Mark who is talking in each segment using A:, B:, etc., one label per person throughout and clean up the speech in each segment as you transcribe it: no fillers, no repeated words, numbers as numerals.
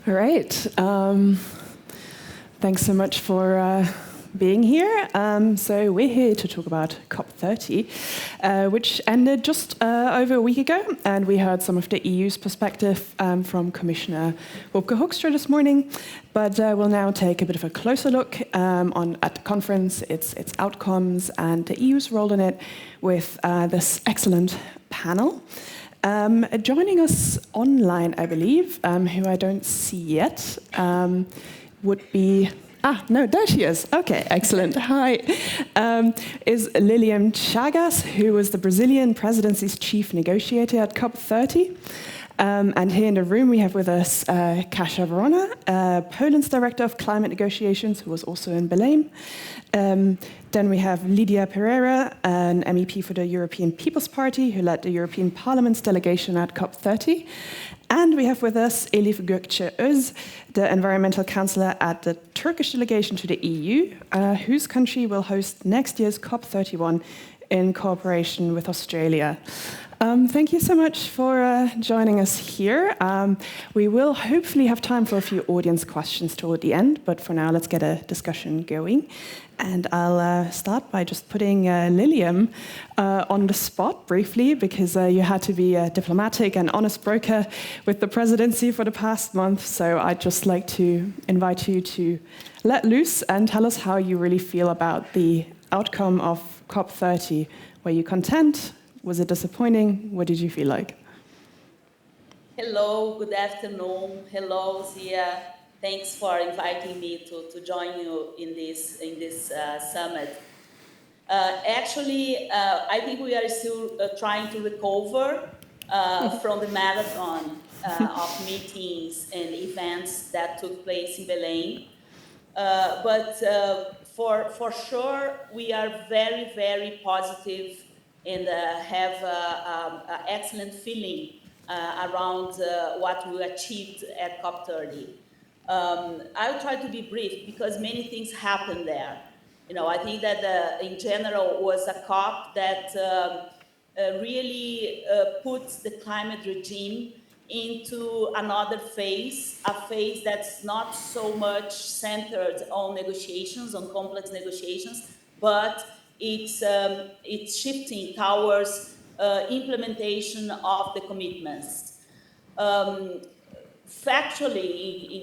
A: All right. Thanks so much for being here. So we're here to talk about COP30, which ended just over a week ago, and we heard some of the EU's perspective from Commissioner Wopke Hoekstra this morning. But we'll now take a bit of a closer look at the conference, its outcomes, and the EU's role in it with this excellent panel. Joining us online, I believe, who I don't see yet, would be... no, there she is. Okay, excellent. Hi. Is Lilian Chagas, who was the Brazilian presidency's chief negotiator at COP30. And here in the room we have with us Kasia Worona, Poland's director of climate negotiations, who was also in Belém. Then we have Lidia Pereira, an MEP for the European People's Party, who led the European Parliament's delegation at COP30. And we have with us Elif Gökçe-Öz, the environmental councillor at the Turkish delegation to the EU, whose country will host next year's COP31 in cooperation with Australia. Thank you so much for joining us here. We will hopefully have time for a few audience questions toward the end, but for now, let's get a discussion going. And I'll start by just putting Lilian on the spot briefly, because you had to be a diplomatic and honest broker with the presidency for the past month. So I'd just like to invite you to let loose and tell us how you really feel about the outcome of COP30. Were you content? Was it disappointing? What did you feel like?
B: Hello, good afternoon. Hello, Zia. Thanks for inviting me to join you in this summit. I think we are still trying to recover from the marathon of meetings and events that took place in Belém. But for sure, we are very, very positive and have an excellent feeling around what we achieved at COP30. I'll try to be brief because many things happened there. I think that in general was a COP that really puts the climate regime into another phase, a phase that's not so much centered on negotiations, on complex negotiations, but it's shifting towards implementation of the commitments. Factually,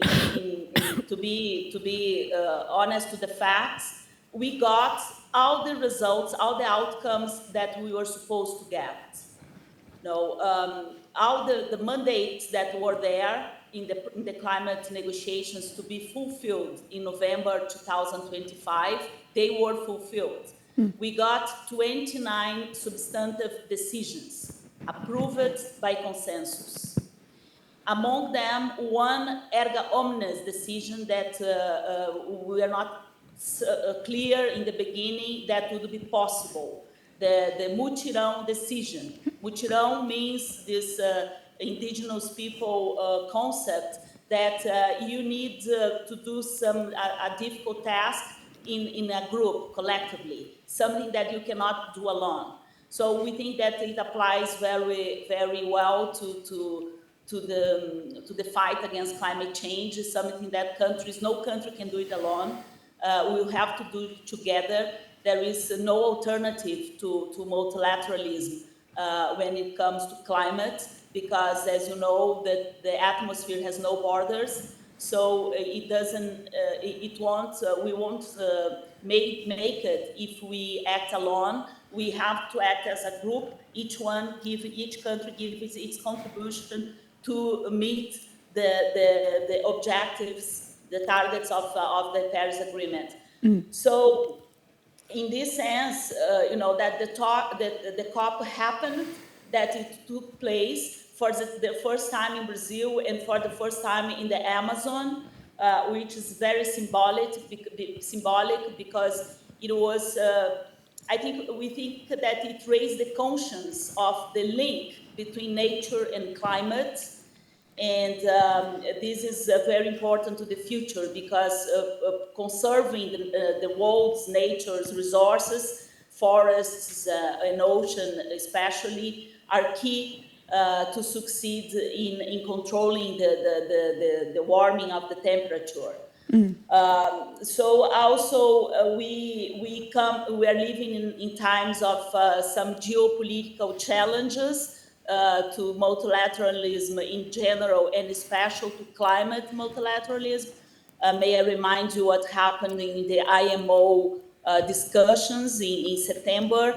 B: to be honest to the facts, we got all the results, all the outcomes that we were supposed to get. All the mandates that were there in the climate negotiations to be fulfilled in November 2025, they were fulfilled. We got 29 substantive decisions approved by consensus. Among them, one erga omnes decision that we are not clear in the beginning that would be possible. The mutirão decision. Mutirão means this indigenous people concept that you need to do a difficult task in a group, collectively, something that you cannot do alone. So we think that it applies very, very well to the fight against climate change. It's something that no country can do it alone. We'll have to do it together. There is no alternative to multilateralism when it comes to climate, because, as you know, the atmosphere has no borders. So we won't make it if we act alone. We have to act as a group. Each country gives its contribution to meet the objectives, the targets of the Paris Agreement. So, in this sense, that the COP happened, that it took place for the first time in Brazil and for the first time in the Amazon, which is very symbolic because it was, we think that it raised the conscience of the link between nature and climate. And this is very important to the future because conserving the world's nature's resources, forests and ocean especially, are key to succeed in controlling the warming of the temperature. So also we are living in times of some geopolitical challenges to multilateralism in general, and especially to climate multilateralism. May I remind you what happened in the IMO discussions in September?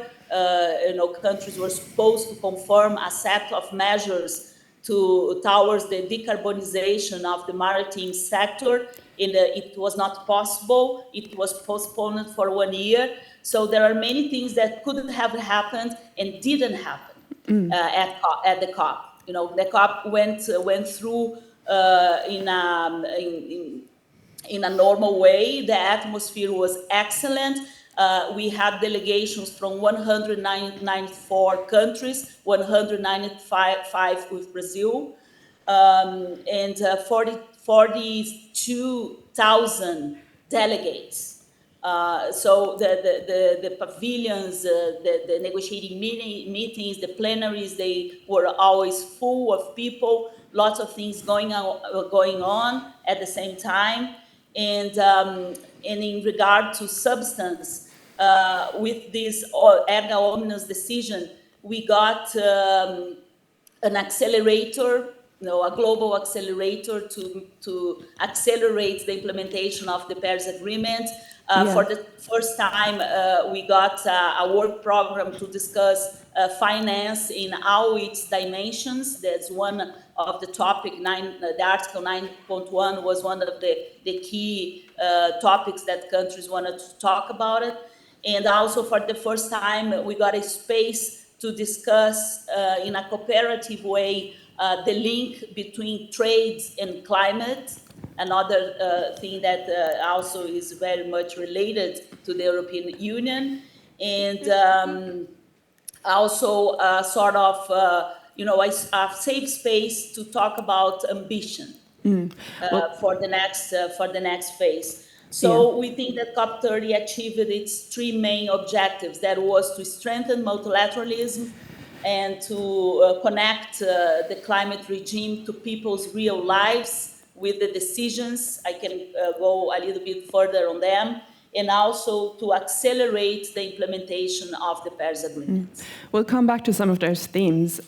B: Countries were supposed to confirm a set of measures towards the decarbonization of the maritime sector. It was not possible. It was postponed for 1 year. So there are many things that could have happened and didn't happen at the COP. The COP went through in a normal way. The atmosphere was excellent. We had delegations from 194 countries, 195 with Brazil, and 42,000 delegates. So the pavilions, the negotiating meetings, the plenaries, they were always full of people, lots of things going on at the same time. And in regard to substance, with this erga omnes decision, we got an accelerator, a global accelerator to accelerate the implementation of the Paris Agreement. For the first time, we got a work program to discuss finance in all its dimensions. That's one of the topic. The Article 9.1 was one of the key topics that countries wanted to talk about it. And also for the first time, we got a space to discuss in a cooperative way the link between trade and climate. Another thing that also is very much related to the European Union, and also sort of a safe space to talk about ambition for the next phase. So we think that COP30 achieved its three main objectives. That was to strengthen multilateralism and to connect the climate regime to people's real lives with the decisions. I can go a little bit further on them, and also to accelerate the implementation of the Paris Agreement.
A: We'll come back to some of those themes,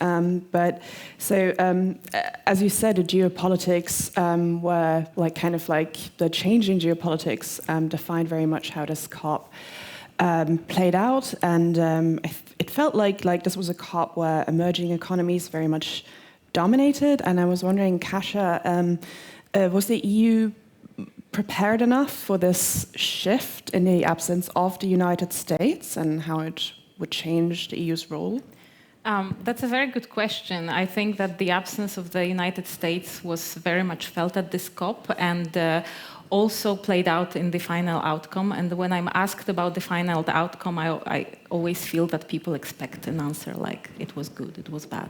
A: but so as you said, the geopolitics were the changing geopolitics defined very much how this COP played out, and it felt like this was a COP where emerging economies very much dominated. And I was wondering, Kasia, was the EU prepared enough for this shift in the absence of the United States, and how it would change the EU's role?
C: That's a very good question. I think that the absence of the United States was very much felt at this COP, and also played out in the final outcome. And when I'm asked about the final outcome, I always feel that people expect an answer like it was good, it was bad.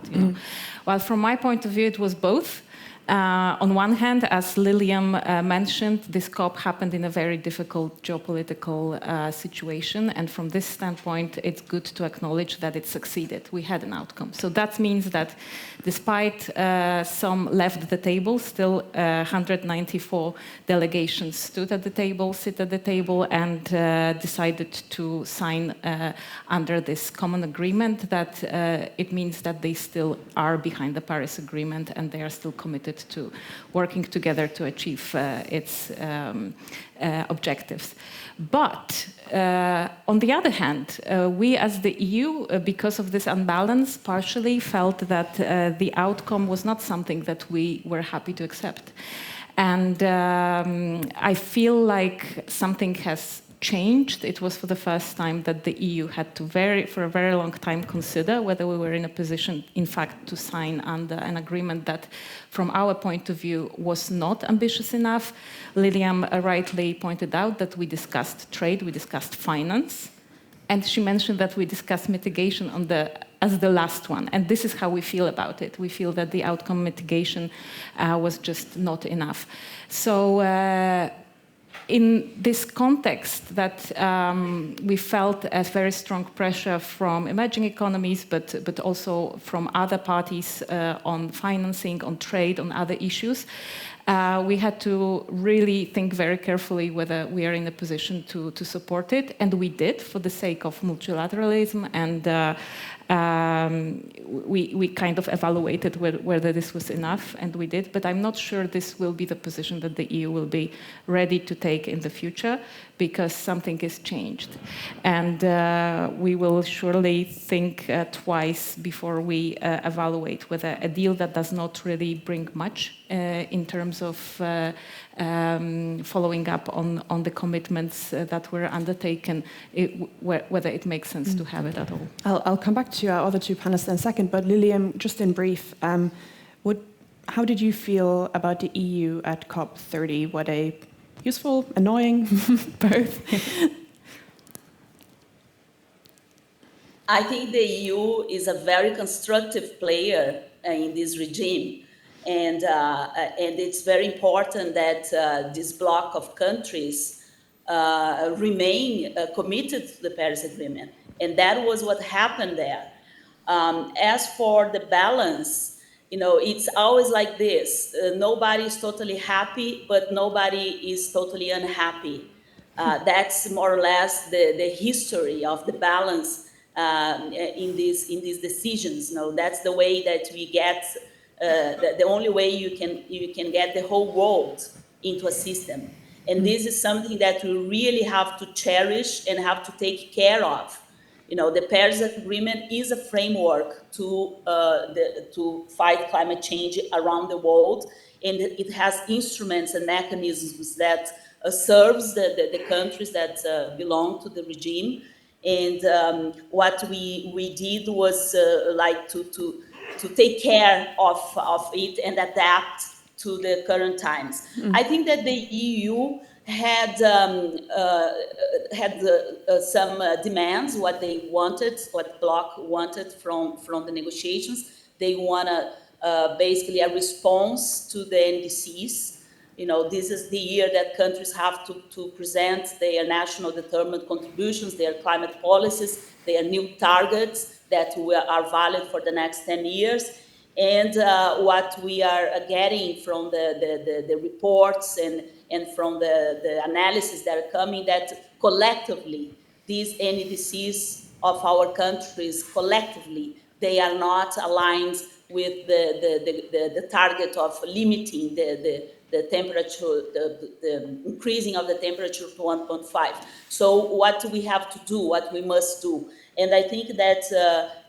C: Well, from my point of view, it was both. On one hand, as Lilian mentioned, this COP happened in a very difficult geopolitical situation, and from this standpoint, it's good to acknowledge that it succeeded. We had an outcome. So that means that despite some left the table, still 194 delegations sit at the table, and decided to sign under this common agreement that it means that they still are behind the Paris Agreement, and they are still committed to working together to achieve its objectives. But on the other hand, we as the EU, because of this unbalance, partially felt that the outcome was not something that we were happy to accept. And I feel like something has changed. It was for the first time that the EU had to for a very long time consider whether we were in a position, in fact, to sign under an agreement that, from our point of view, was not ambitious enough. Lilian rightly pointed out that we discussed trade, we discussed finance, and she mentioned that we discussed mitigation as the last one. And this is how we feel about it. We feel that the outcome mitigation was just not enough. So in this context that we felt as very strong pressure from emerging economies, but also from other parties on financing, on trade, on other issues, we had to really think very carefully whether we are in a position to support it, and we did for the sake of multilateralism, and we kind of evaluated whether this was enough, and we did, but I'm not sure this will be the position that the EU will be ready to take in the future, because something has changed. And we will surely think twice before we evaluate whether a deal that does not really bring much in terms of following up on the commitments that were undertaken, whether it makes sense to have it at all.
A: I'll come back to our other two panelists in a second, but Lilian, just in brief, how did you feel about the EU at COP30? Were they useful, annoying, both?
B: I think the EU is a very constructive player in this regime. And it's very important that this bloc of countries remain committed to the Paris Agreement. And that was what happened there. As for the balance, it's always like this. Nobody is totally happy, but nobody is totally unhappy. That's more or less the history of the balance in these decisions. That's the way that we get. The only way you can get the whole world into a system. And this is something that we really have to cherish and have to take care of. The Paris Agreement is a framework to fight climate change around the world, and it has instruments and mechanisms that serves the countries that belong to the regime. And what we did was to take care of it and adapt to the current times. I think that the EU had some demands, what they wanted, what bloc wanted from the negotiations. They want basically a response to the NDCs. This is the year that countries have to present their national determined contributions, their climate policies, their new targets that are valid for the next 10 years. And what we are getting from the reports and from the analysis that are coming, that collectively, these NDCs of our countries, collectively, they are not aligned with the target of limiting the temperature, the increasing of the temperature to 1.5. So what we have to do, what we must do. And I think that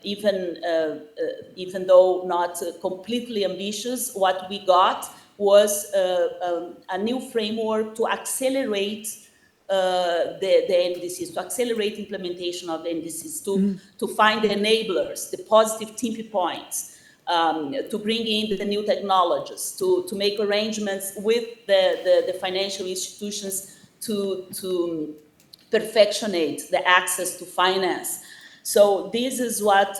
B: even though not completely ambitious, what we got was a new framework to accelerate the NDCs, to accelerate implementation of the NDCs, to find the enablers, the positive tipping points, to bring in the new technologies, to make arrangements with the financial institutions to perfectionate the access to finance. So this is what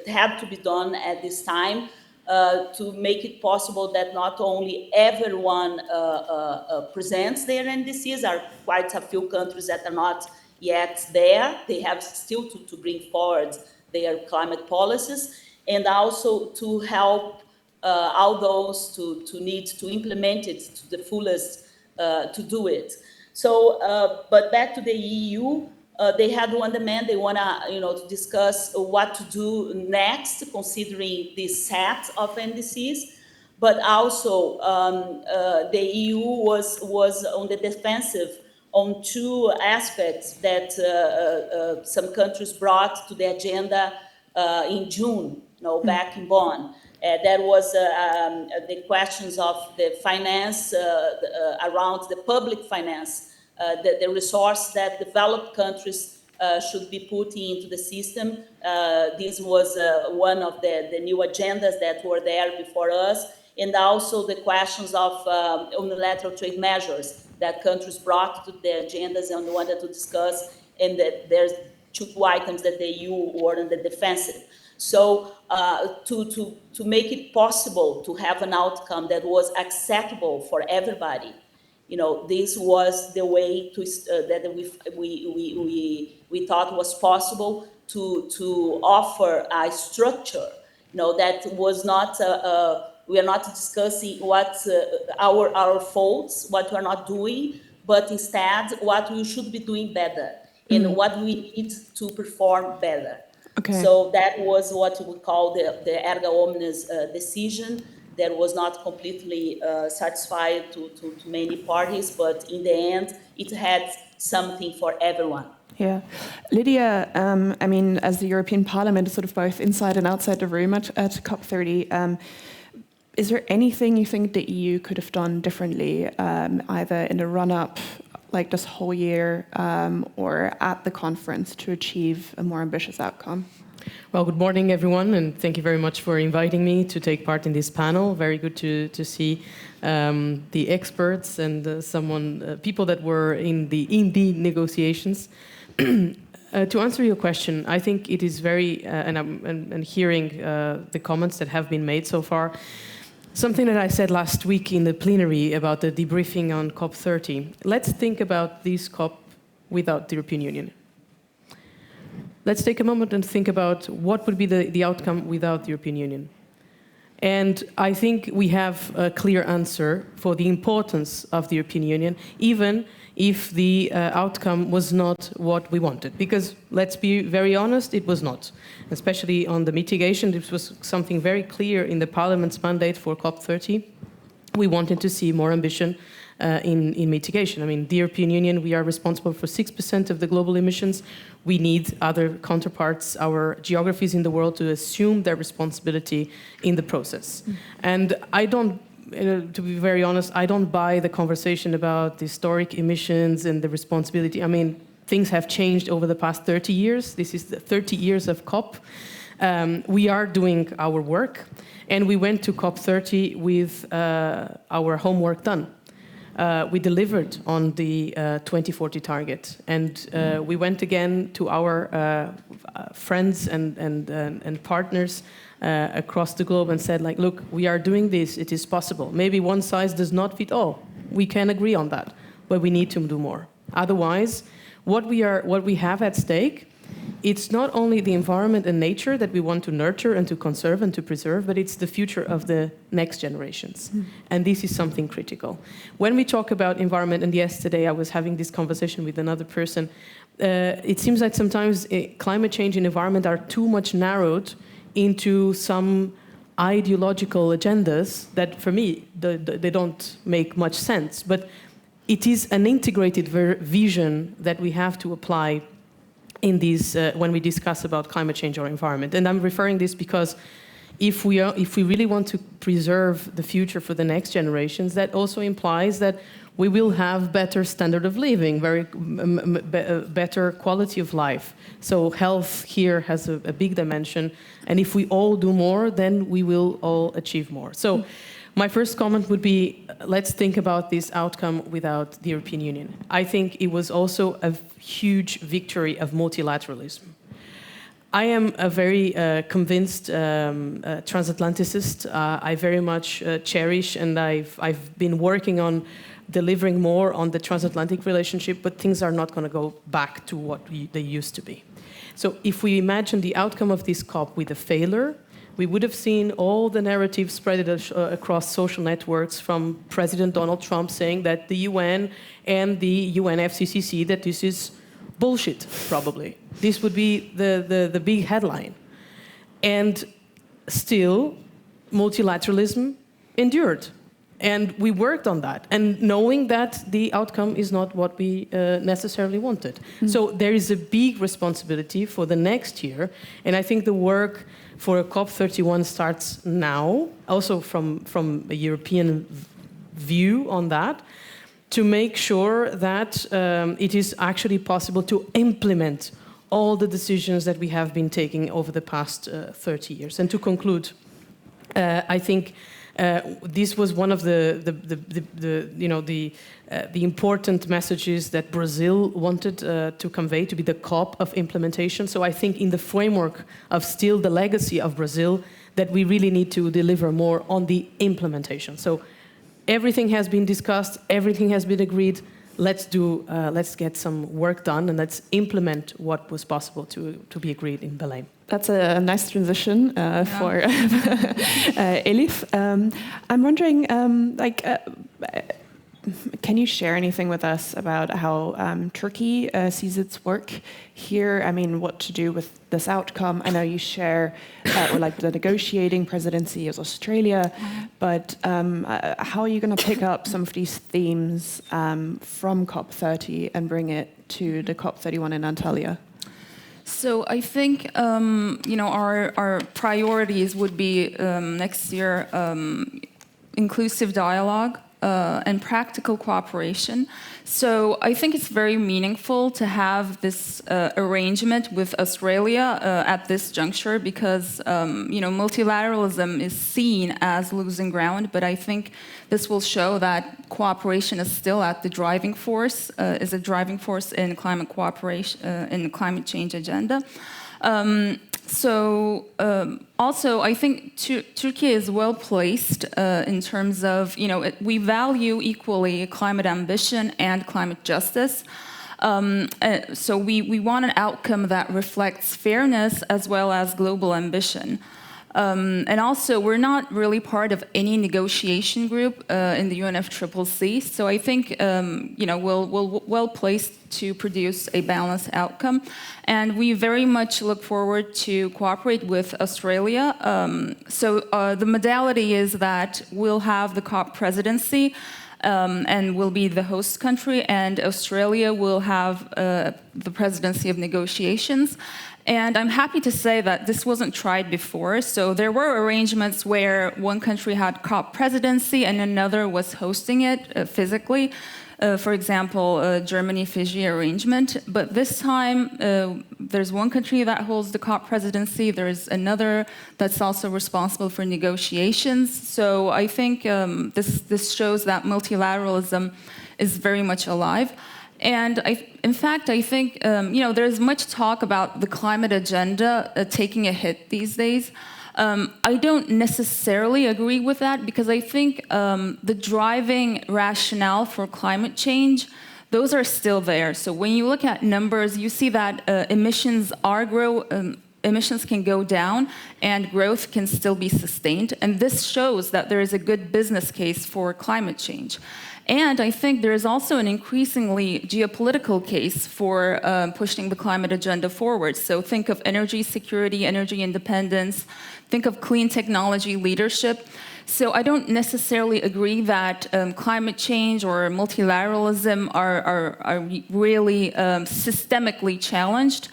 B: had to be done at this time to make it possible that not only everyone presents their NDCs. There are quite a few countries that are not yet there. They have still to bring forward their climate policies, and also to help all those to need to implement it to the fullest to do it. So, but back to the EU, they had one demand. They want to discuss what to do next, considering this set of NDCs. But also, the EU was on the defensive on two aspects that some countries brought to the agenda in June, back in Bonn. There was the questions of the finance around the public finance, the resource that developed countries should be put into the system. This was one of the new agendas that were there before us, and also the questions of unilateral trade measures that countries brought to the agendas and wanted to discuss, and that there's two items that the EU were on the defensive. So to make it possible to have an outcome that was acceptable for everybody, This was the way that we thought was possible to offer a structure, that was not. We are not discussing what our faults, what we are not doing, but instead what we should be doing better and what we need to perform better.
A: Okay.
B: So that was what we call the erga omnes decision. That was not completely satisfied to many parties, but in the end, it had something for everyone.
A: Yeah. Lydia, I mean, as the European Parliament is sort of both inside and outside the room at COP30, is there anything you think the EU could have done differently, either in the run-up, like this whole year, or at the conference to achieve a more ambitious outcome?
D: Well, good morning, everyone, and thank you very much for inviting me to take part in this panel. Very good to see the experts and people that were in the negotiations. To answer your question, I think it is very, and hearing the comments that have been made so far, something that I said last week in the plenary about the debriefing on COP30. Let's think about this COP without the European Union. Let's take a moment and think about what would be the outcome without the European Union. And I think we have a clear answer for the importance of the European Union, even if the outcome was not what we wanted. Because let's be very honest, it was not. Especially on the mitigation, this was something very clear in the Parliament's mandate for COP30. We wanted to see more ambition in mitigation. I mean, the European Union, we are responsible for 6% of the global emissions. We need other counterparts, our geographies in the world, to assume their responsibility in the process. And I don't, to be very honest, I don't buy the conversation about the historic emissions and the responsibility. I mean, things have changed over the past 30 years. This is the 30 years of COP. We are doing our work, and we went to COP30 with our homework done. We delivered on the 2040 target, and we went again to our friends and partners across the globe and said, like, look, we are doing this, it is possible. Maybe one size does not fit all. We can agree on that, but we need to do more. Otherwise, what we have at stake, it's not only the environment and nature that we want to nurture and to conserve and to preserve, but it's the future of the next generations. And this is something critical. When we talk about environment, and yesterday I was having this conversation with another person, it seems like sometimes climate change and environment are too much narrowed into some ideological agendas that, for me, they don't make much sense. But it is an integrated vision that we have to apply in these when we discuss about climate change or environment. And I'm referring this because if we really want to preserve the future for the next generations, that also implies that we will have better standard of living, better quality of life. So health here has a big dimension, and if we all do more, then we will all achieve more. So my first comment would be, let's think about this outcome without the European Union. I think it was also a huge victory of multilateralism. I am a very convinced transatlanticist. I very much cherish, and I've been working on delivering more on the transatlantic relationship, but things are not going to go back to what they used to be. So if we imagine the outcome of this COP with a failure, we would have seen all the narratives spread across social networks from President Donald Trump saying that the UN and the UNFCCC, that this is bullshit, probably. This would be the big headline. And still, multilateralism endured. And we worked on that, and knowing that the outcome is not what we necessarily wanted. So there is a big responsibility for the next year, and I think the work for COP31 starts now, also from a European view on that, to make sure that it is actually possible to implement all the decisions that we have been taking over the past 30 years. And to conclude, I think this was one of the important messages that Brazil wanted to convey, to be the COP of implementation. So I think in the framework of still the legacy of Brazil, that we really need to deliver more on the implementation. So everything has been discussed, everything has been agreed. Let's get some work done and let's implement what was possible to be agreed in Belém.
A: That's a nice transition for Elif. I'm wondering, can you share anything with us about how Turkey sees its work here? I mean, what to do with this outcome? I know you share, the negotiating presidency is Australia, but how are you going to pick up some of these themes from COP30 and bring it to the COP31 in Antalya?
E: So I think our priorities would be next year inclusive dialogue and practical cooperation. So I think it's very meaningful to have this arrangement with Australia at this juncture because multilateralism is seen as losing ground, but I think this will show that cooperation is still at the driving force, is a driving force in climate cooperation, in the climate change agenda. Also, I think Turkey is well placed in terms of, we value equally climate ambition and climate justice. So we want an outcome that reflects fairness as well as global ambition. And also, we're not really part of any negotiation group in the UNFCCC. So I think, we're well placed to produce a balanced outcome. And we very much look forward to cooperate with Australia. The modality is that we'll have the COP presidency and will be the host country, and Australia will have the presidency of negotiations. And I'm happy to say that this wasn't tried before. So there were arrangements where one country had COP presidency and another was hosting it physically. For example, Germany-Fiji arrangement. But this time, there's one country that holds the COP presidency. There's another that's also responsible for negotiations. So I think this shows that multilateralism is very much alive. And in fact, I think, there's much talk about the climate agenda taking a hit these days. I don't necessarily agree with that because I think the driving rationale for climate change, those are still there. So when you look at numbers, you see that emissions can go down and growth can still be sustained. And this shows that there is a good business case for climate change. And I think there is also an increasingly geopolitical case for pushing the climate agenda forward. So think of energy security, energy independence, think of clean technology leadership. So I don't necessarily agree that climate change or multilateralism are really systemically challenged.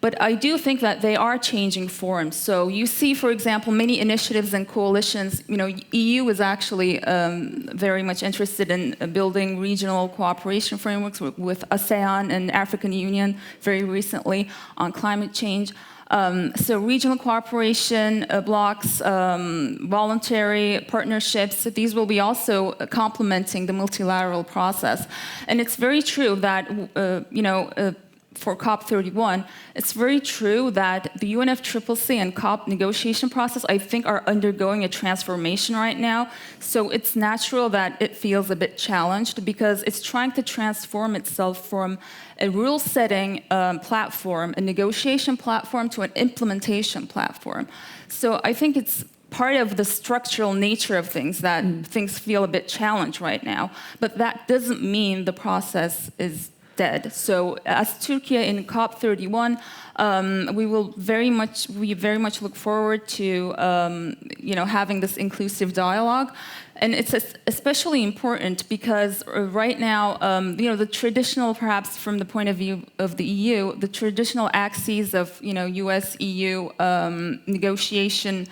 E: But I do think that they are changing forms. So you see, for example, many initiatives and coalitions. EU is actually very much interested in building regional cooperation frameworks with ASEAN and African Union very recently on climate change. So regional cooperation blocks, voluntary partnerships, these will be also complementing the multilateral process. And it's very true that, for COP31, it's very true that the UNFCCC and COP negotiation process, I think, are undergoing a transformation right now. So it's natural that it feels a bit challenged because it's trying to transform itself from a rule-setting platform, a negotiation platform, to an implementation platform. So I think it's part of the structural nature of things that things feel a bit challenged right now. But that doesn't mean the process is dead. So as Turkey in COP31, we very much look forward to having this inclusive dialogue. And it's especially important because right now, the traditional, perhaps from the point of view of the EU, the traditional axes of US-EU negotiation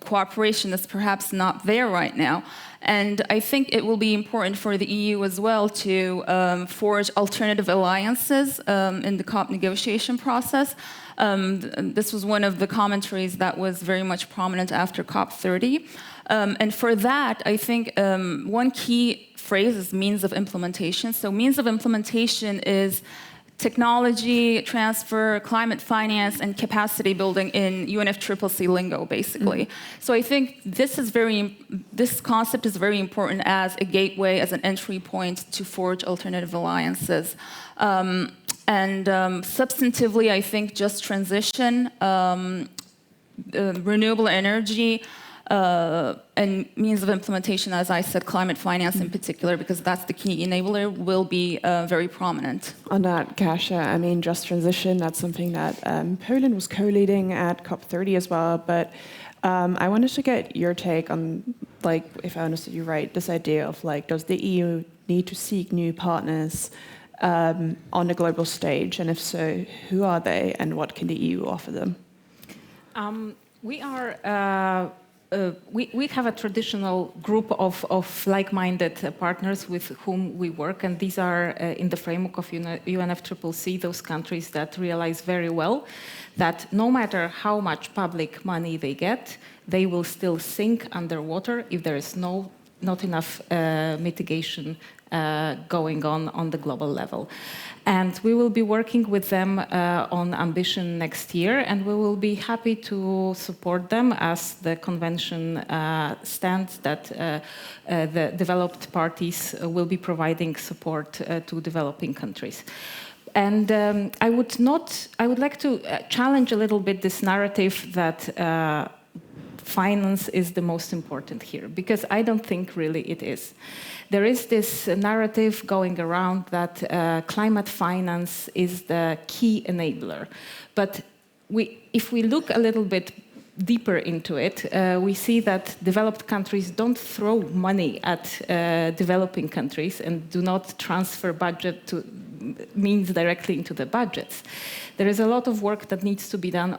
E: cooperation is perhaps not there right now. And I think it will be important for the EU as well to forge alternative alliances in the COP negotiation process. This was one of the commentaries that was very much prominent after COP30. And for that, I think one key phrase is means of implementation. So means of implementation is technology transfer, climate finance, and capacity building in UNFCCC lingo, basically. So I think this concept is very important as a gateway, as an entry point to forge alternative alliances. Substantively, I think just transition, renewable energy, and means of implementation, as I said, climate finance in particular, because that's the key enabler, will be very prominent.
A: On that, Kasia, I mean, just transition, that's something that Poland was co-leading at COP30 as well, but I wanted to get your take on, like, if I understood you right, this idea of, like, does the EU need to seek new partners on the global stage, and if so, who are they, and what can the EU offer them?
C: We have a traditional group of like-minded partners with whom we work, and these are in the framework of UNFCCC, those countries that realize very well that no matter how much public money they get, they will still sink underwater if there is not enough mitigation going on the global level. And we will be working with them on ambition next year, and we will be happy to support them as the convention stands that the developed parties will be providing support to developing countries. And I would like to challenge a little bit this narrative that finance is the most important here, because I don't think really it is. There is this narrative going around that climate finance is the key enabler. But if we look a little bit deeper into it, we see that developed countries don't throw money at developing countries and do not transfer budget to means directly into the budgets. There is a lot of work that needs to be done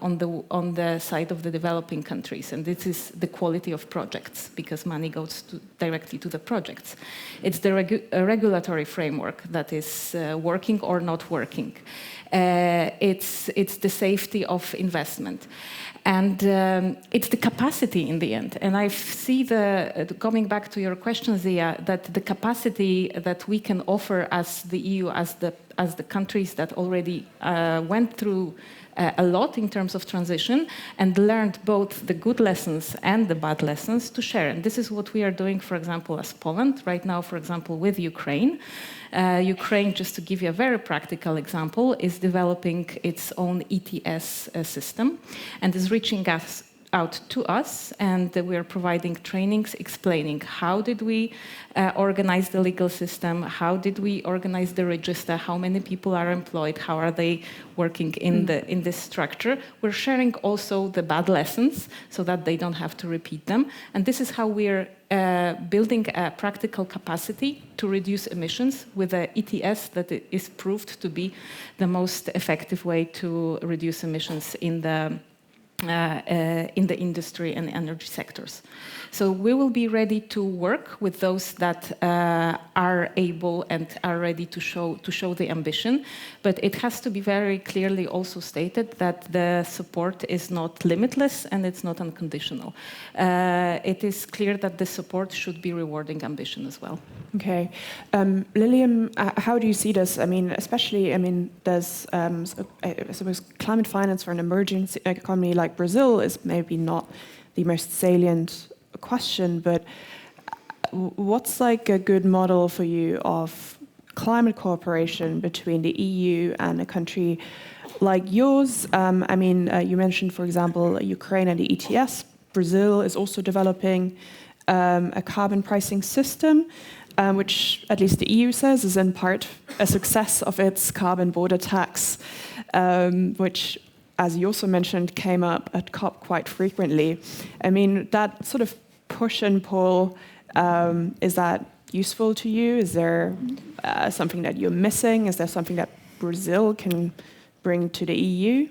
C: on the side of the developing countries, and this is the quality of projects, because money goes directly to the projects. It's the regulatory framework that is working or not working. It's the safety of investment. And it's the capacity in the end. And I see coming back to your question, Zia, that the capacity that we can offer as the EU, as the countries that already went through a lot in terms of transition and learned both the good lessons and the bad lessons to share. And this is what we are doing, for example, as Poland, right now, for example, with Ukraine. Ukraine, just to give you a very practical example, is developing its own ETS system and is reaching out to us, and we are providing trainings explaining how did we organize the legal system, how did we organize the register, how many people are employed, how are they working in this structure. We're sharing also the bad lessons so that they don't have to repeat them, and this is how we're building a practical capacity to reduce emissions with an ETS that is proved to be the most effective way to reduce emissions in the industry and energy sectors. So we will be ready to work with those that are able and are ready to show the ambition, but it has to be very clearly also stated that the support is not limitless and it's not unconditional. It is clear that the support should be rewarding ambition as well.
A: Okay. Lilium, how do you see this? I mean, especially, there's, I suppose, climate finance for an emerging economy like Brazil is maybe not the most salient question, but what's like a good model for you of climate cooperation between the EU and a country like yours? You mentioned, for example, Ukraine and the ETS. Brazil is also developing a carbon pricing system, which at least the EU says is in part a success of its carbon border tax, which, as you also mentioned, came up at COP quite frequently. I mean, that sort of push and pull, is that useful to you? Is there something that you're missing? Is there something that Brazil can bring to the EU?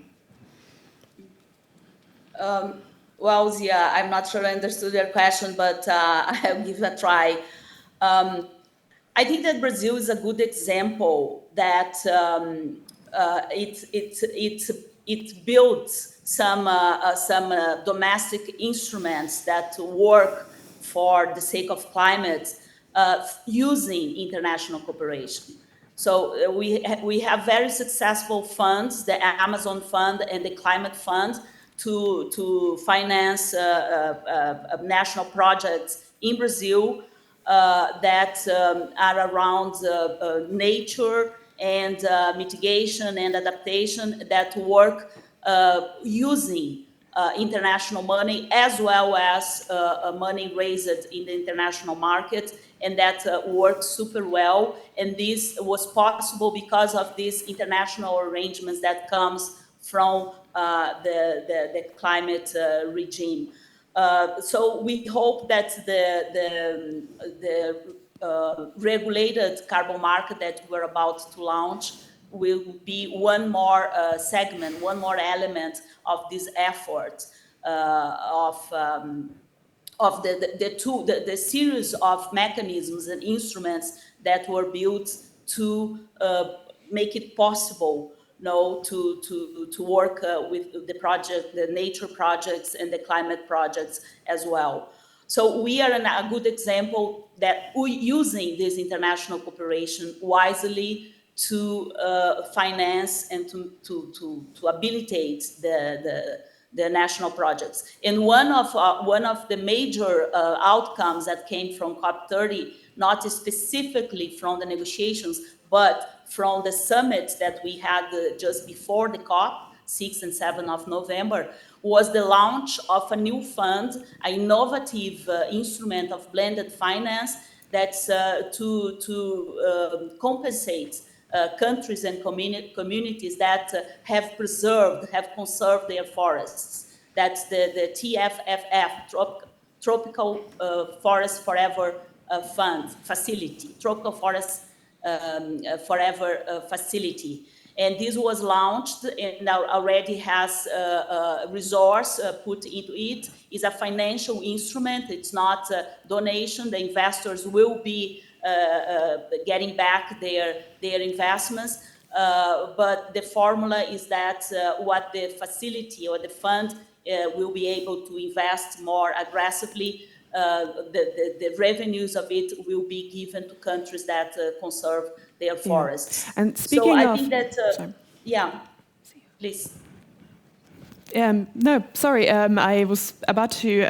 B: Well, Zia, I'm not sure I understood your question, but I'll give it a try. I think that Brazil is a good example that it builds some domestic instruments that work for the sake of climate using international cooperation. So we have very successful funds, the Amazon Fund and the Climate Fund, to finance national projects in Brazil that are around nature and mitigation and adaptation, that work using international money as well as money raised in the international market, and that works super well. And this was possible because of these international arrangements that comes from the climate regime. So we hope that the regulated carbon market that we're about to launch will be one more segment, one more element of this effort of the series of mechanisms and instruments that were built to make it possible, to work with the nature projects and the climate projects as well. So we are a good example that we're using this international cooperation wisely to finance and to habilitate the national projects. And one of the major outcomes that came from COP30, not specifically from the negotiations, but from the summit that we had just before the COP, 6 and 7 of November, was the launch of a new fund, an innovative instrument of blended finance that's to compensate countries and communities that have conserved their forests. That's the TFFF, Tropical Forest Forever Facility, Tropical Forest Forever Facility. And this was launched and now already has a resource put into it. It's a financial instrument. It's not a donation. The investors will be getting back their investments. But the formula is that what the facility or the fund will be able to invest more aggressively, the revenues of it will be given to countries that conserve their forests.
A: And speaking
B: I
A: of,
B: think that,
A: sorry.
B: yeah, please.
A: No, sorry, I was about to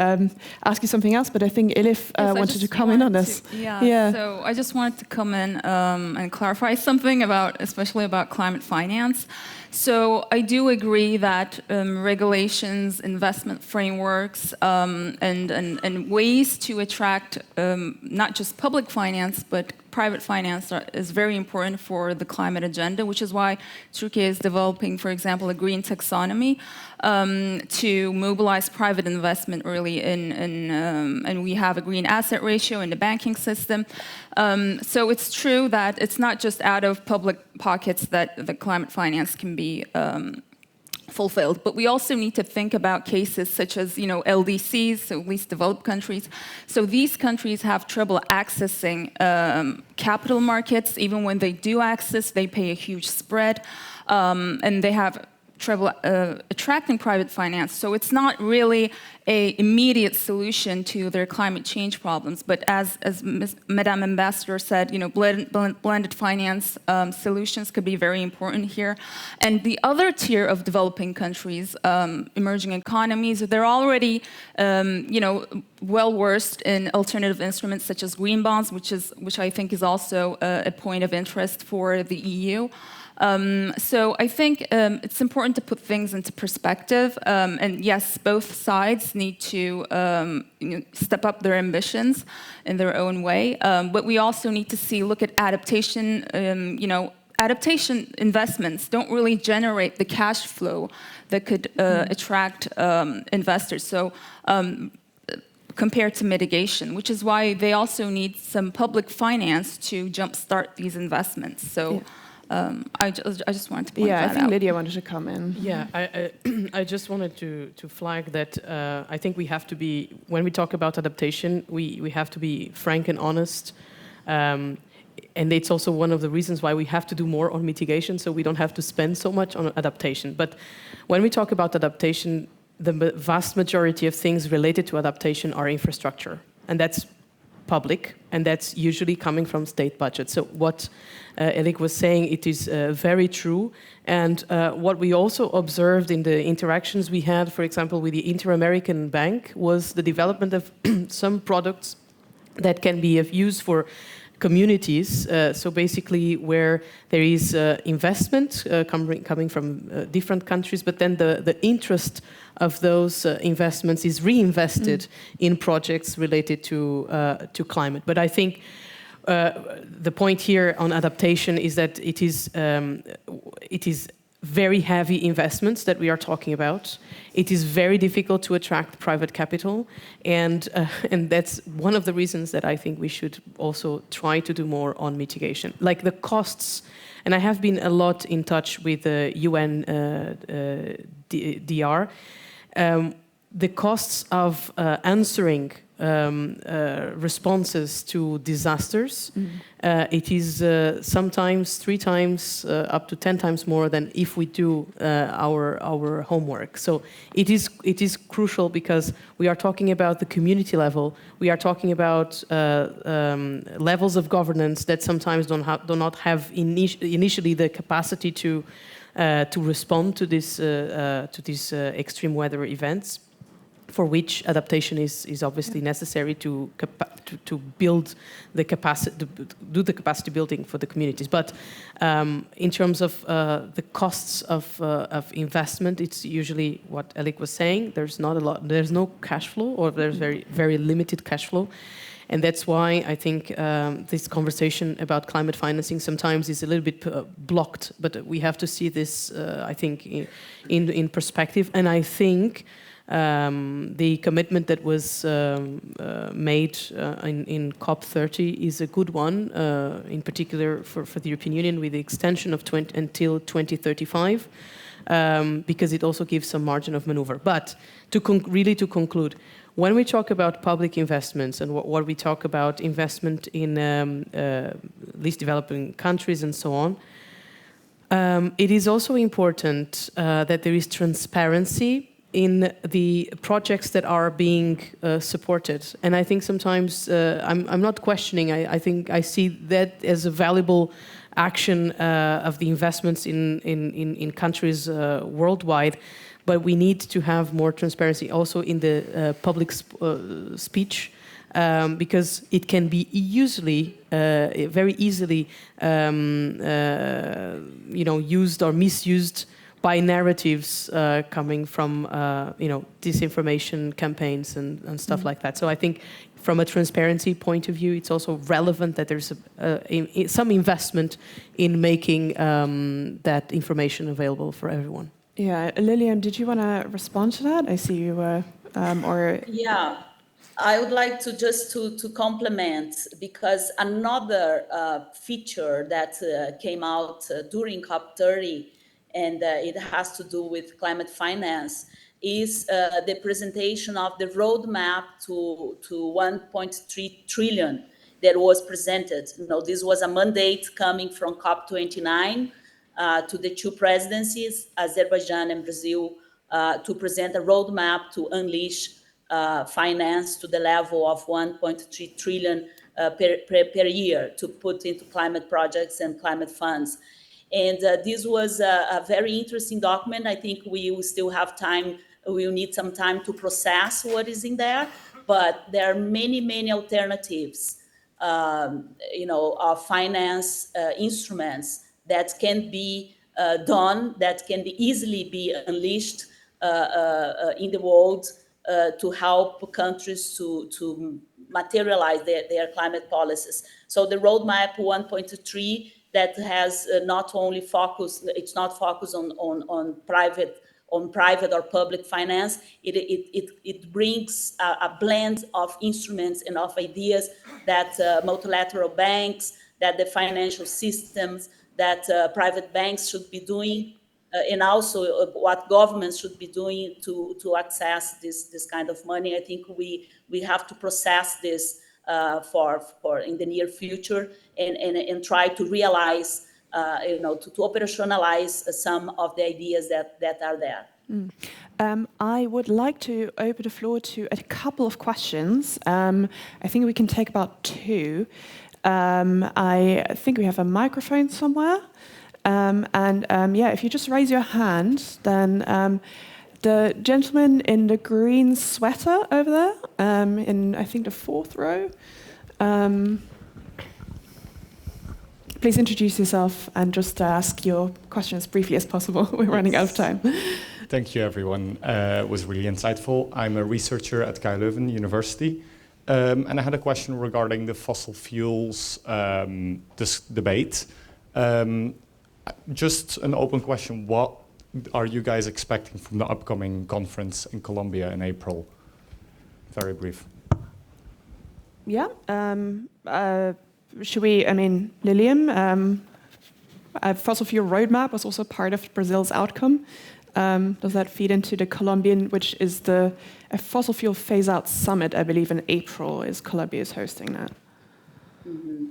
A: ask you something else, but I think Elif wanted to comment on this.
E: So I just wanted to come in and clarify something especially about climate finance. So I do agree that regulations, investment frameworks, and ways to attract not just public finance, but private finance is very important for the climate agenda, which is why Turkey is developing, for example, a green taxonomy to mobilize private investment really and we have a green asset ratio in the banking system. So it's true that it's not just out of public pockets that the climate finance can be fulfilled. But we also need to think about cases such as, LDCs, so least developed countries. So these countries have trouble accessing capital markets. Even when they do access, they pay a huge spread, and they have trouble attracting private finance. So it's not really an immediate solution to their climate change problems. But as Madame Ambassador said, blended finance solutions could be very important here. And the other tier of developing countries, emerging economies, they're already, well versed in alternative instruments such as green bonds, which I think is also a point of interest for the EU. So I think it's important to put things into perspective. And yes, both sides need to step up their ambitions in their own way. But we also need to look at adaptation. Adaptation investments don't really generate the cash flow that could attract investors. So compared to mitigation, which is why they also need some public finance to jumpstart these investments. So. Yeah. I just wanted to point that out.
A: I think Lydia wanted to come in.
D: Yeah, I just wanted to flag that I think we have to be, when we talk about adaptation, we have to be frank and honest. And it's also one of the reasons why we have to do more on mitigation, so we don't have to spend so much on adaptation. But when we talk about the vast majority of things related to adaptation are infrastructure. And that's public, and that's usually coming from state budgets. So what Elik was saying, it is very true. And what we also observed in the interactions we had, for example, with the Inter-American Bank, was the development of some products that can be of use for communities. So basically where there is investment coming from different countries, but then the interest of those investments is reinvested in projects related to climate. But I think the point here on adaptation is that it is very heavy investments that we are talking about. It is very difficult to attract private capital, and that's one of the reasons that I think we should also try to do more on mitigation. Like the costs, and I have been a lot in touch with the UN DR, the costs of answering responses to disasters, it is sometimes 3 times, up to 10 times more than if we do our homework. So it is crucial because we are talking about the community level. We are talking about levels of governance that sometimes do not have initially the capacity to respond to these extreme weather events, for which adaptation is obviously necessary to build the capacity, to do the capacity building for the communities. But in terms of the costs of investment, it's usually what Elik was saying. There's not a lot. There's no cash flow, or there's very limited cash flow, and that's why I think this conversation about climate financing sometimes is a little bit blocked. But we have to see this, I think, in perspective, and I think. The commitment that was made in COP30 is a good one, in particular for the European Union, with the extension of until 2035, because it also gives some margin of maneuver. But to conclude, when we talk about public investments and what we talk about investment in least developing countries and so on, it is also important that there is transparency in the projects that are being supported. And I think sometimes I'm not questioning, I think I see that as a valuable action of the investments in countries worldwide, but we need to have more transparency also in the public speech, because it can be very easily used or misused by narratives coming from disinformation campaigns and stuff like that. So I think from a transparency point of view, it's also relevant that there's some investment in making that information available for everyone.
A: Yeah, Lilian, did you want to respond to that? I see you were,
B: Yeah, I would like to just to complement, because another feature that came out during COP30, and it has to do with climate finance, is the presentation of the roadmap to 1.3 trillion that was presented. This was a mandate coming from COP29 to the 2 presidencies, Azerbaijan and Brazil, to present a roadmap to unleash finance to the level of 1.3 trillion per year to put into climate projects and climate funds. And this was a very interesting document. I think we will still have time. We will need some time to process what is in there. But there are many alternatives, of finance instruments that can be done, that can easily be unleashed in the world to help countries to materialize their climate policies. So the roadmap 1.3, that has not only focused, it's not focused on private or public finance. It brings a blend of instruments and of ideas that multilateral banks, that the financial systems, that private banks should be doing, and also what governments should be doing to access this kind of money. I think we have to process this for in the near future and try to realize, to operationalize some of the ideas that are there.
A: I would like to open the floor to a couple of questions. I think we can take about 2. I think we have a microphone somewhere. If you just raise your hand, then the gentleman in the green sweater over there, in I think the 4th row. Please introduce yourself and just ask your question as briefly as possible. We're running out of time.
F: Thank you, everyone. It was really insightful. I'm a researcher at KU Leuven University, and I had a question regarding the fossil fuels this debate. Just an open question, what are you guys expecting from the upcoming conference in Colombia in April? Very brief.
A: Yeah. Should we, Lilium, a fossil fuel roadmap was also part of Brazil's outcome. Does that feed into the Colombian, which is a fossil fuel phase-out summit, I believe, in April, is Colombia is hosting that?
B: Mm-hmm.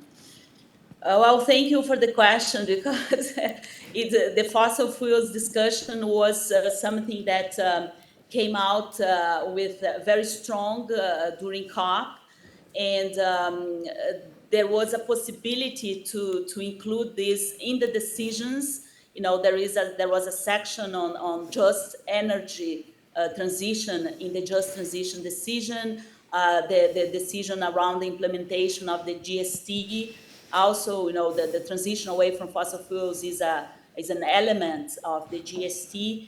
B: Well, thank you for the question, because the fossil fuels discussion was something that came out with very strong during COP, and there was a possibility to include this in the decisions. There was a section on just energy transition in the just transition decision, the decision around the implementation of the GST. Also, the transition away from fossil fuels is an element of the GST,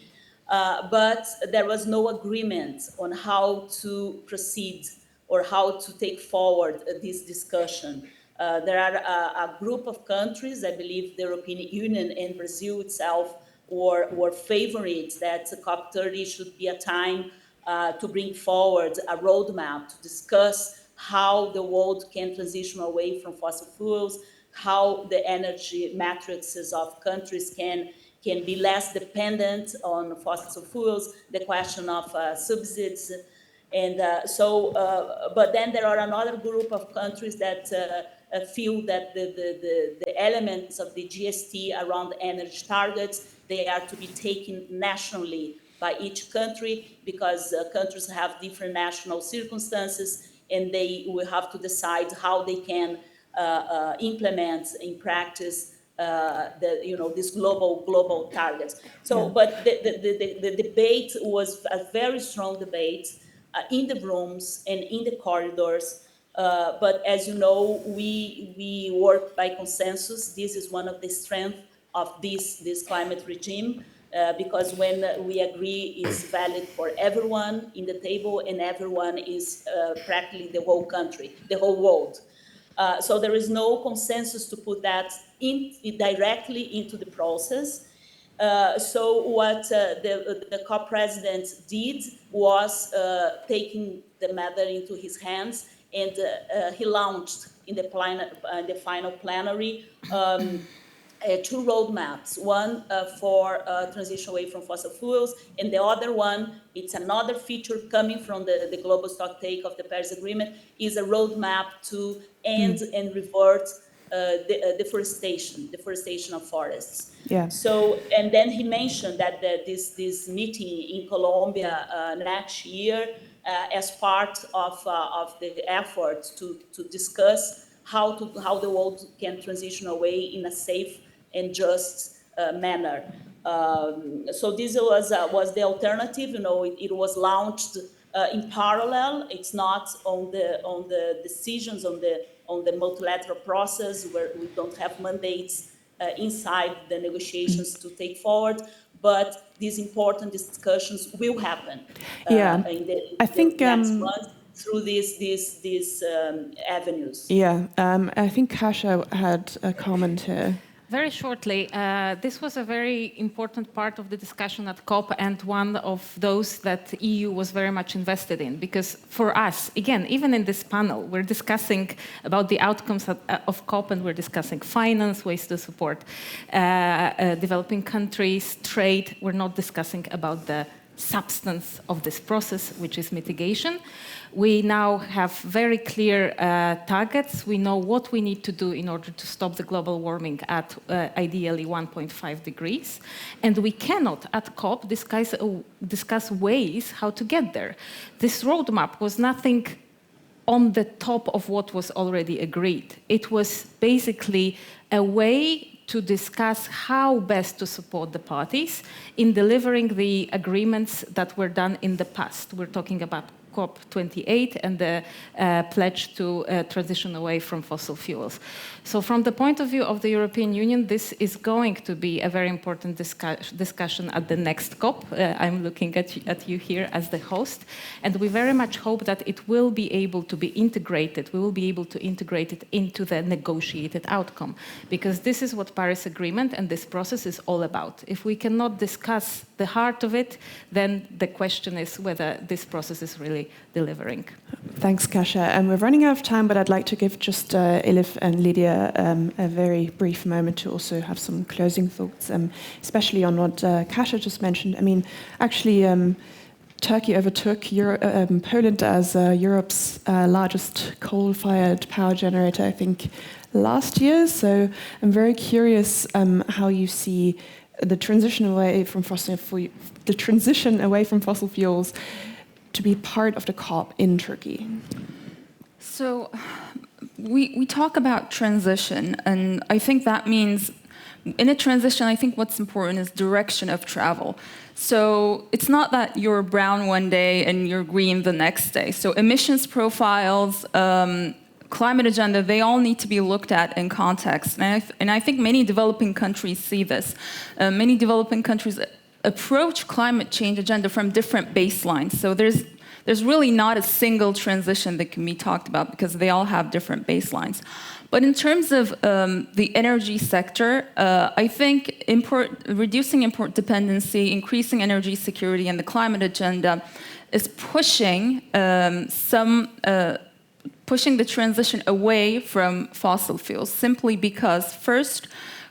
B: but there was no agreement on how to proceed or how to take forward this discussion. There are a group of countries, I believe the European Union and Brazil itself were favoring that COP30 should be a time to bring forward a roadmap to discuss how the world can transition away from fossil fuels, how the energy matrices of countries can be less dependent on fossil fuels, the question of subsidies. And but then there are another group of countries that feel that the elements of the GST around energy targets, they are to be taken nationally by each country, because countries have different national circumstances, and they will have to decide how they can implement in practice these global targets. So, but the debate was a very strong debate in the rooms and in the corridors. But as you know, we work by consensus. This is one of the strengths of this climate regime. Because when we agree, it's valid for everyone in the table, and everyone is practically the whole country, the whole world. So there is no consensus to put that directly into the process. So what the COP president did was taking the matter into his hands, and he launched in the final plenary 2 roadmaps, one for transition away from fossil fuels, and the other one, it's another feature coming from the global stocktake of the Paris Agreement, is a roadmap to end and revert deforestation of forests.
A: Yeah.
B: So, and then he mentioned that this meeting in Colombia next year, as part of the effort to discuss how the world can transition away in a safe and just manner. So this was the alternative. It was launched in parallel. It's not on the decisions on the multilateral process, where we don't have mandates inside the negotiations to take forward. But these important discussions will happen in the next month through these avenues.
A: Yeah, I think Kasia had a comment here.
C: Very shortly, this was a very important part of the discussion at COP, and one of those that the EU was very much invested in. Because for us, again, even in this panel, we're discussing about the outcomes of COP, and we're discussing finance, ways to support developing countries, trade. We're not discussing about the substance of this process, which is mitigation. We now have very clear targets. We know what we need to do in order to stop the global warming at ideally 1.5 degrees. And we cannot, at COP, discuss ways how to get there. This roadmap was nothing on the top of what was already agreed. It was basically a way to discuss how best to support the parties in delivering the agreements that were done in the past. We're talking about COP28 and the pledge to transition away from fossil fuels. So from the point of view of the European Union, this is going to be a very important discussion at the next COP. I'm looking at you here as the host. And we very much hope that it will be able to be integrated. We will be able to integrate it into the negotiated outcome. Because this is what Paris Agreement and this process is all about. If we cannot discuss the heart of it, then the question is whether this process is really delivering.
A: Thanks, Kasia. And we're running out of time, but I'd like to give just Elif and Lydia a very brief moment to also have some closing thoughts, especially on what Kasia just mentioned. I mean, actually, Turkey overtook Poland as Europe's largest coal-fired power generator, I think, last year. So I'm very curious how you see the transition away from fossil fuels to be part of the COP in Turkey.
E: So we talk about transition, and I think that means in a transition, I think what's important is direction of travel. So it's not that you're brown one day and you're green the next day. So emissions profiles, climate agenda, they all need to be looked at in context. And I think many developing countries see this. Many developing countries approach climate change agenda from different baselines. So there's really not a single transition that can be talked about because they all have different baselines. But in terms of the energy sector, I think reducing import dependency, increasing energy security, and the climate agenda is pushing pushing the transition away from fossil fuels, simply because, first,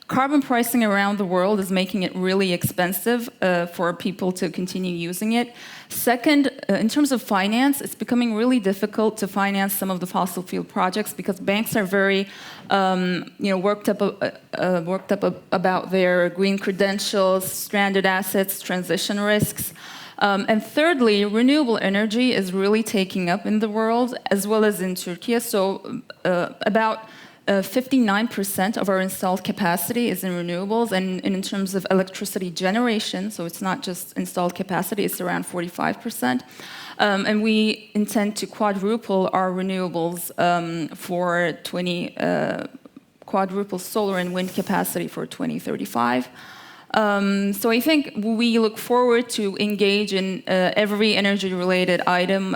E: carbon pricing around the world is making it really expensive for people to continue using it. Second, in terms of finance, it's becoming really difficult to finance some of the fossil fuel projects because banks are very worked up about their green credentials, stranded assets, transition risks. And thirdly, renewable energy is really taking up in the world, as well as in Turkey. So about 59% of our installed capacity is in renewables, and in terms of electricity generation, so it's not just installed capacity, it's around 45%. And we intend to quadruple our renewables quadruple solar and wind capacity for 2035. So I think we look forward to engage in every energy-related item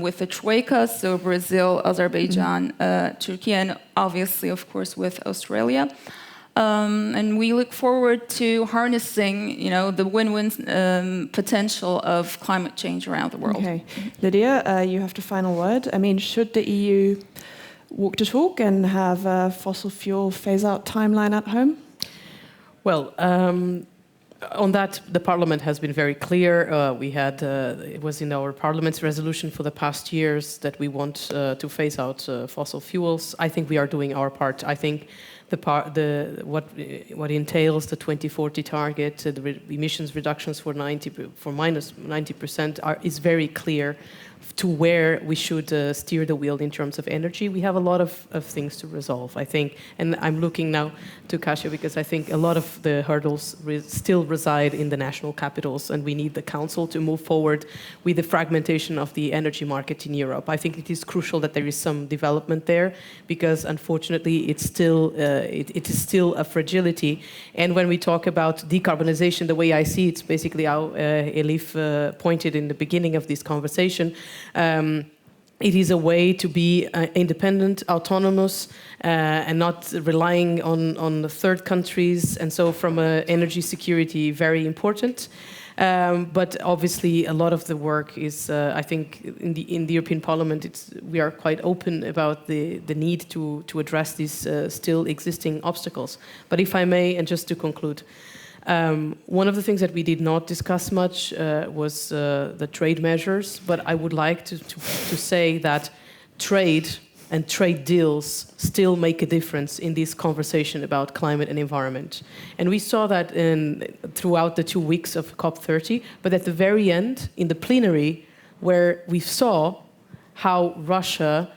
E: with the Troika, so Brazil, Azerbaijan, Turkey, and obviously, of course, with Australia. And we look forward to harnessing, the win-win potential of climate change around the world.
A: Okay, Lydia, you have the final word. I mean, should the EU walk the talk and have a fossil fuel phase-out timeline at home?
D: Well, on that, the Parliament has been very clear. It was in our Parliament's resolution for the past years that we want to phase out fossil fuels. I think we are doing our part. I think what entails the 2040 target, the emissions reductions for minus 90% is very clear to where we should steer the wheel in terms of energy. We have a lot of things to resolve, I think. And I'm looking now to Kasia because I think a lot of the hurdles still reside in the national capitals, and we need the Council to move forward with the fragmentation of the energy market in Europe. I think it is crucial that there is some development there because, unfortunately, it is still a fragility. And when we talk about decarbonization, the way I see it's basically how Elif pointed in the beginning of this conversation. It is a way to be independent, autonomous, and not relying on the third countries. And so from energy security, very important. But obviously, a lot of the work is, I think, in the European Parliament, we are quite open about the need to address these still existing obstacles. But if I may, and just to conclude, One of the things that we did not discuss much was the trade measures, but I would like to say that trade and trade deals still make a difference in this conversation about climate and environment. And we saw that throughout the 2 weeks of COP30, but at the very end, in the plenary, where we saw how Russia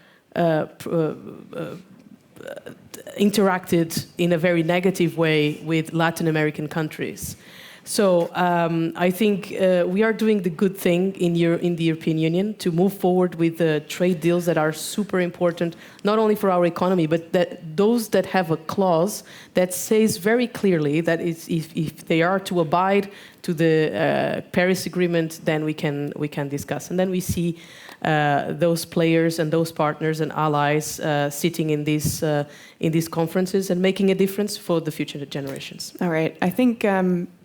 D: interacted in a very negative way with Latin American countries. So I think we are doing the good thing in the European Union to move forward with trade deals that are super important, not only for our economy, but those that have a clause that says very clearly that if they are to abide to the Paris Agreement, then we can discuss. And then we see those players and those partners and allies sitting in these conferences and making a difference for the future generations.
A: All right. I think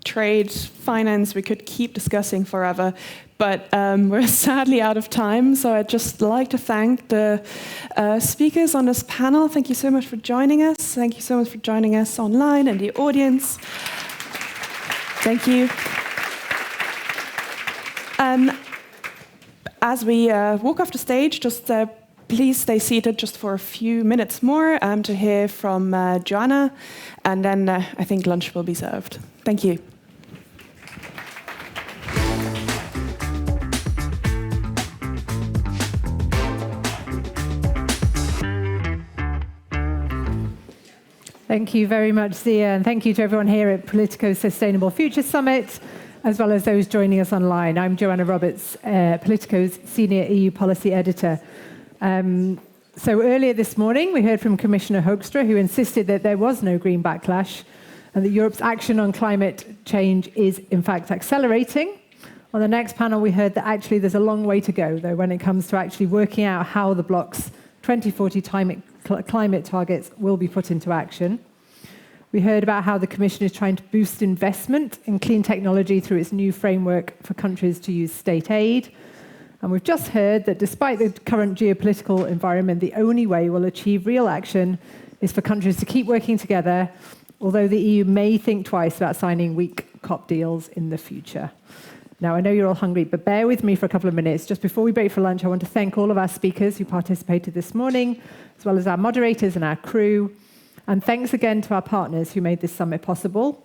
A: trade, finance, we could keep discussing forever, but we're sadly out of time. So I'd just like to thank the speakers on this panel. Thank you so much for joining us. Thank you so much for joining us online and the audience. Thank you. As we walk off the stage, just please stay seated just for a few minutes more to hear from Joanna, and then I think lunch will be served. Thank you.
G: Thank you very much, Zia, and thank you to everyone here at Politico's Sustainable Future Summit, as well as those joining us online. I'm Joanna Roberts, Politico's Senior EU Policy Editor. So earlier this morning, we heard from Commissioner Hoekstra, who insisted that there was no green backlash and that Europe's action on climate change is, in fact, accelerating. On the next panel, we heard that actually there's a long way to go, though, when it comes to actually working out how the bloc's 2040 climate targets will be put into action. We heard about how the Commission is trying to boost investment in clean technology through its new framework for countries to use state aid. And we've just heard that despite the current geopolitical environment, the only way we'll achieve real action is for countries to keep working together, although the EU may think twice about signing weak COP deals in the future. Now, I know you're all hungry, but bear with me for a couple of minutes. Just before we break for lunch, I want to thank all of our speakers who participated this morning, as well as our moderators and our crew. And thanks again to our partners who made this summit possible.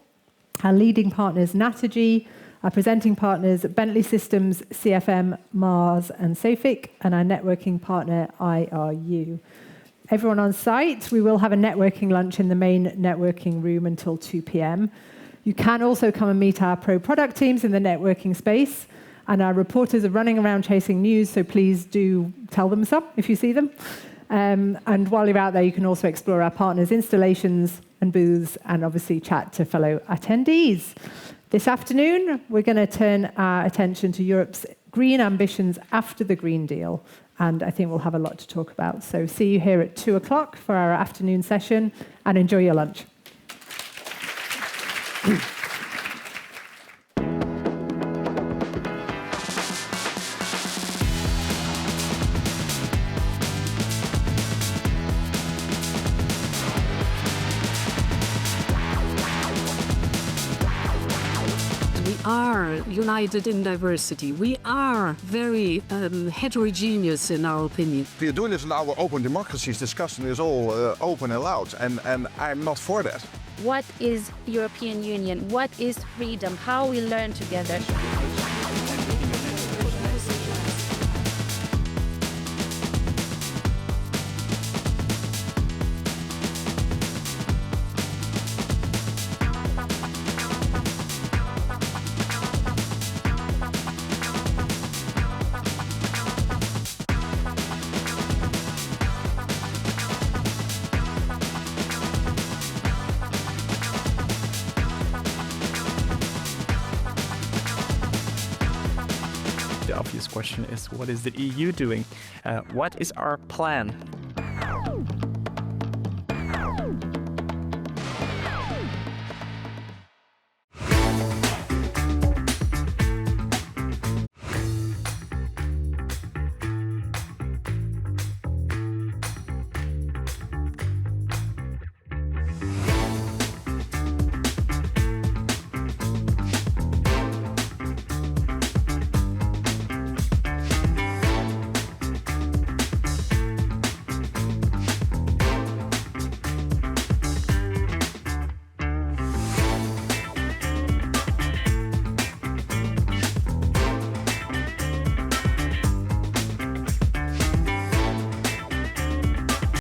G: Our leading partners, Naturgy, our presenting partners, Bentley Systems, CFM, Mars, and Safic, and our networking partner, IRU. Everyone on site, we will have a networking lunch in the main networking room until 2 p.m. You can also come and meet our pro product teams in the networking space, and our reporters are running around chasing news, so please do tell them some if you see them. And while you're out there, you can also explore our partners' installations and booths, and obviously chat to fellow attendees. This afternoon, we're going to turn our attention to Europe's green ambitions after the Green Deal, and I think we'll have a lot to talk about. So see you here at 2 o'clock for our afternoon session, and enjoy your lunch.
H: Are united in diversity. We are very heterogeneous in our opinion.
I: We are doing this in our open democracies, discussing this all open and loud, and I'm not for that.
J: What is European Union? What is freedom? How we learn together.
K: The obvious question is, what is the EU doing? What is our plan?